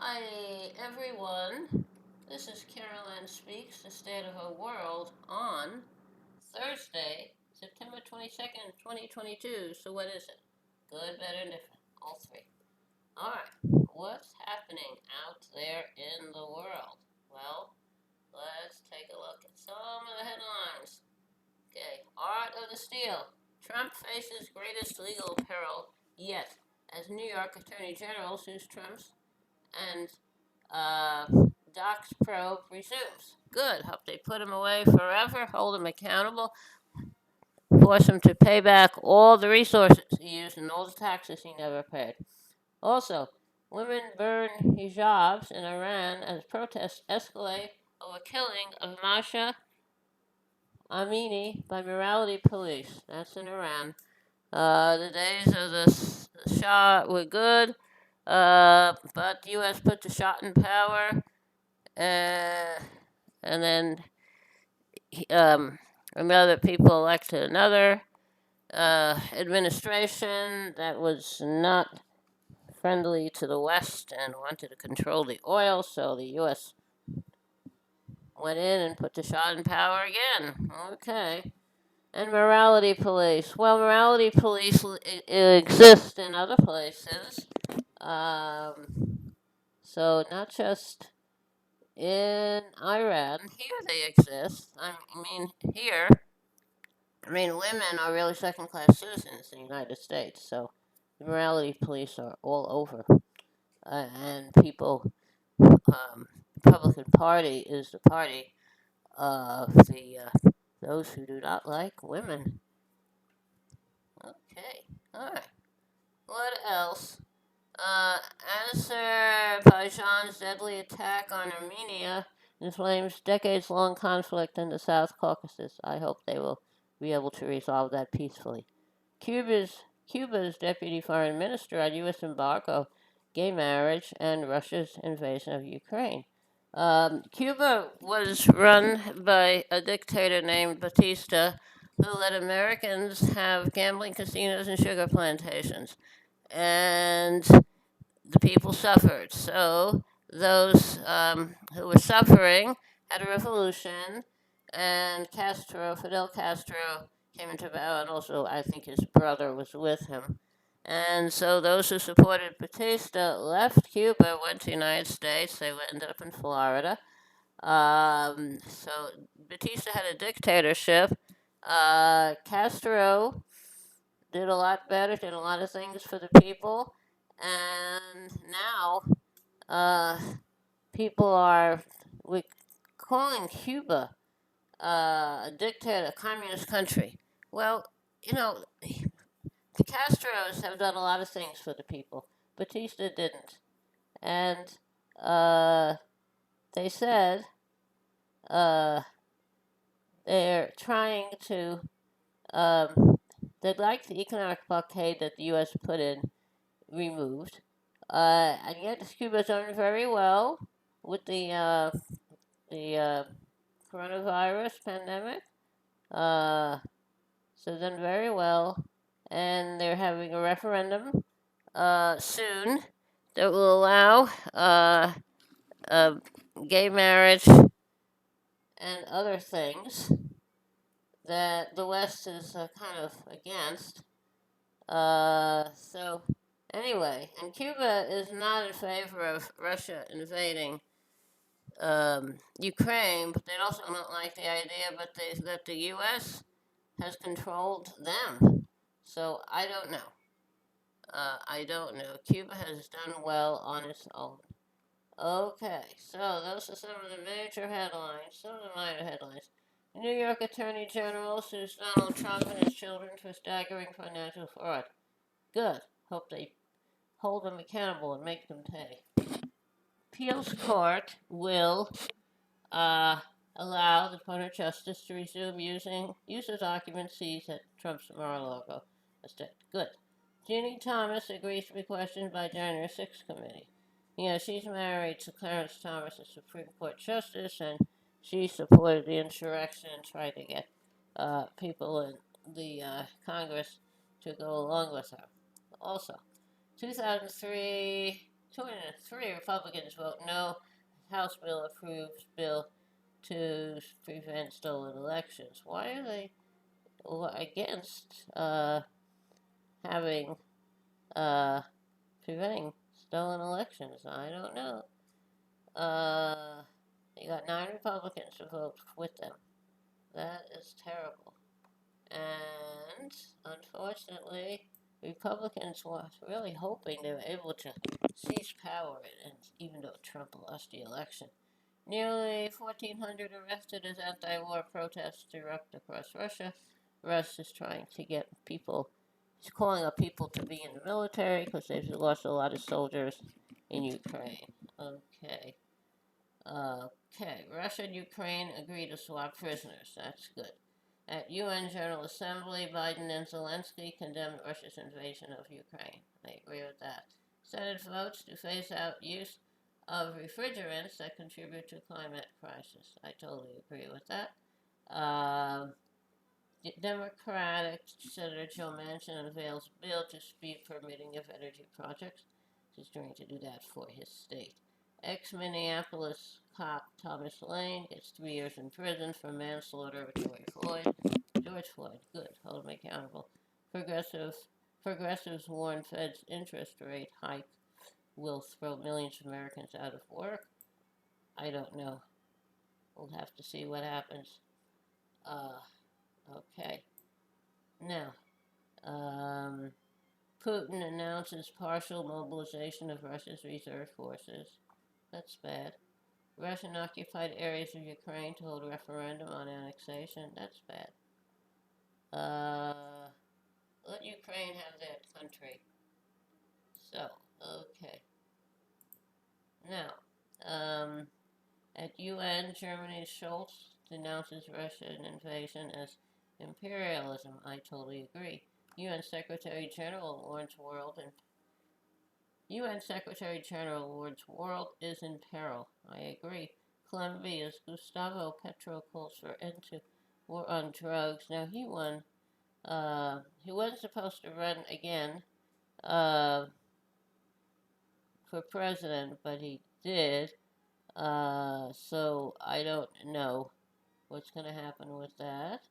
Hi, everyone. This is Caroline Speaks, the State of Her World, on Thursday, September 22nd, 2022. So, what is it? Good, better, and different. All three. Alright, what's happening out there in the world? Well, let's take a look at some of the headlines. Okay, Art of the Steal. Trump faces greatest legal peril yet as New York Attorney General sues Trump's and uh, Doc's probe resumes. Good. Hope they put him away forever, hold him accountable, force him to pay back all the resources he used and all the taxes he never paid. Also, women burn hijabs in Iran as protests escalate over killing of Masha Amini by morality police. That's in Iran. The days of the Shah were good, but the U.S. put the Shah in power. Uh, and then another people elected another administration that was not friendly to the West and wanted to control the oil, so the U.S. went in and put the Shah in power again. Okay. And morality police. Well, morality police exist in other places. So not just in Iran. Here they exist. Here, women are really second class citizens in the United States, so the morality police are all over. And people, Republican Party is the party of those who do not like women. Okay, alright. What else? Uh, Azerbaijan's deadly attack on Armenia inflames decades-long conflict in the South Caucasus. I hope they will be able to resolve that peacefully. Cuba's deputy foreign minister on U.S. embargo, gay marriage, and Russia's invasion of Ukraine. Cuba was run by a dictator named Batista, who let Americans have gambling casinos and sugar plantations. And the people suffered. So those who were suffering had a revolution, and Fidel Castro, came into power, and also I think his brother was with him. And so those who supported Batista left Cuba, went to the United States. They ended up in Florida. So Batista had a dictatorship. Castro did a lot better, did a lot of things for the people, and now uh, people are calling Cuba a dictator, a communist country. Well, you know, the Castros have done a lot of things for the people. Batista didn't, and uh, they said uh, they're trying to. They'd like the economic blockade that the U.S. put in removed. And yet Cuba's done very well with the coronavirus pandemic. Uh, so done very well, and they're having a referendum soon that will allow uh, gay marriage and other things that the West is kind of against. So anyway, and Cuba is not in favor of Russia invading Ukraine, but they also don't like the idea, that the U.S. has controlled them. So I don't know. I don't know. Cuba has done well on its own. Okay, so those are some of the major headlines. Some of the minor headlines. New York Attorney General sues Donald Trump and his children for staggering financial fraud. Good. Hope they hold them accountable and make them pay. Appeals Court will uh, allow the Department of Justice to resume use of documents seized at Trump's Mar-a-Lago estate. Good. Ginny Thomas agrees to be questioned by January 6th committee. She's married to Clarence Thomas, a Supreme Court justice, and she supported the insurrection and tried to get people in the Congress to go along with her. Also, 2003 203 Republicans vote no. House bill approves bill to prevent stolen elections. Why are they against having uh, preventing stolen elections? I don't know. You got 9 Republicans to vote with them. That is terrible. And unfortunately, Republicans were really hoping they were able to seize power, and even though Trump lost the election. Nearly 1,400 arrested as anti-war protests erupt across Russia. Russia is trying to get people, he's calling up people to be in the military because they've lost a lot of soldiers in Ukraine. Okay. Okay. Russia and Ukraine agree to swap prisoners. That's good. At UN General Assembly, Biden and Zelensky condemned Russia's invasion of Ukraine. I agree with that. Senate votes to phase out use of refrigerants that contribute to climate crisis. I totally agree with that. Um, Democratic Senator Joe Manchin unveils bill to speed permitting of energy projects. He's trying to do that for his state. Ex-Minneapolis cop Thomas Lane gets 3 years in prison for manslaughter of George Floyd. George Floyd, good, hold him accountable. Progressives warn Fed's interest rate hike will throw millions of Americans out of work. I don't know. We'll have to see what happens. Uh, okay. Now, Putin announces partial mobilization of Russia's reserve forces. That's bad. Russian occupied areas of Ukraine to hold referendum on annexation. That's bad. Let Ukraine have that country. So, okay. Now, at UN, Germany's Schultz denounces Russian invasion as imperialism. I totally agree. UN Secretary General warns UN Secretary General warns world is in peril. I agree. Colombia's Gustavo Petro calls for end to war on drugs. Now he won. He wasn't supposed to run again uh, for president, but he did. So I don't know what's going to happen with that.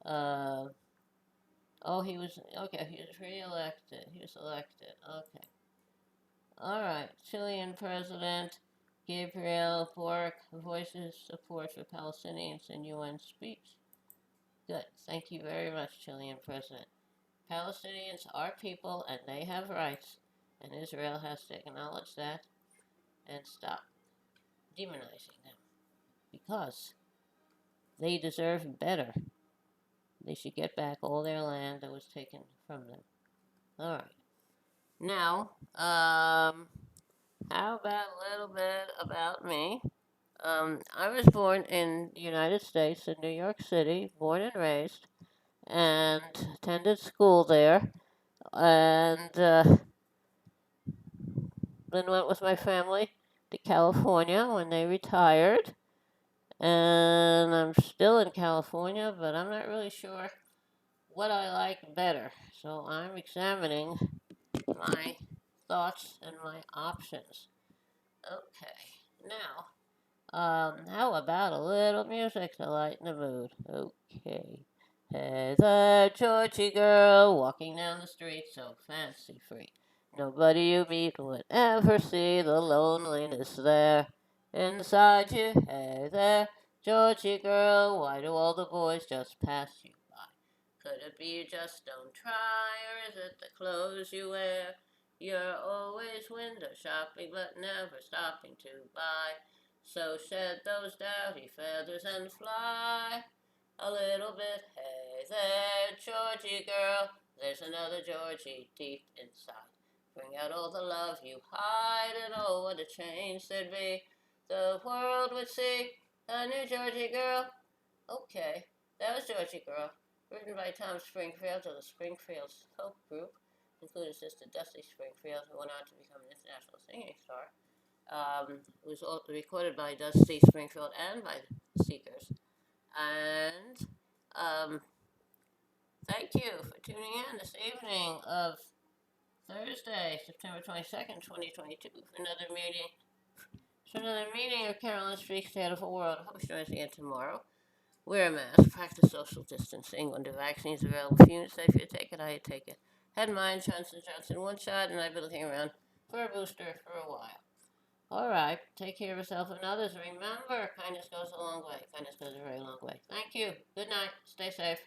Uh, oh, he was okay. He was re-elected. He was elected. Okay. All right. Chilean President Gabriel Boric voices support for Palestinians in UN speech. Good. Thank you very much, Chilean President. Palestinians are people and they have rights, and Israel has to acknowledge that and stop demonizing them because they deserve better. They should get back all their land that was taken from them. All right. Now, how about a little bit about me? I was born in the United States, in New York City, born and raised, and attended school there, and then went with my family to California when they retired. And I'm still in California, but I'm not really sure what I like better. So I'm examining my thoughts and my options. Okay, now, how about a little music to lighten the mood? Okay. Hey there, Georgie girl, walking down the street so fancy free. Nobody you meet would ever see the loneliness there inside you. Hey there, Georgie girl, why do all the boys just pass you by? Could it be you just don't try, or is it the clothes you wear? You're always window shopping, but never stopping to buy. So shed those dowdy feathers and fly a little bit. Hey there, Georgie girl, there's another Georgie deep inside. Bring out all the love you hide, and oh, what a change there'd be. The world would see a new Georgie girl. Okay, that was Georgie Girl, written by Tom Springfield of the Springfield Folk Group, including sister Dusty Springfield, who went on to become an international singing star. It was recorded by Dusty Springfield and by the Seekers. And thank you for tuning in this evening of Thursday, September 22nd, 2022, for another meeting. So another meeting of Carolyn Street State of the World. Hope you join us again tomorrow. Wear a mask, practice social distancing. When the vaccine is available, if you say if you take it, how you take it. Had mine, Johnson Johnson, one shot, and I've been looking around for a booster for a while. All right, take care of yourself and others. Remember, kindness goes a long way. Kindness goes a very long way. Thank you. Good night. Stay safe.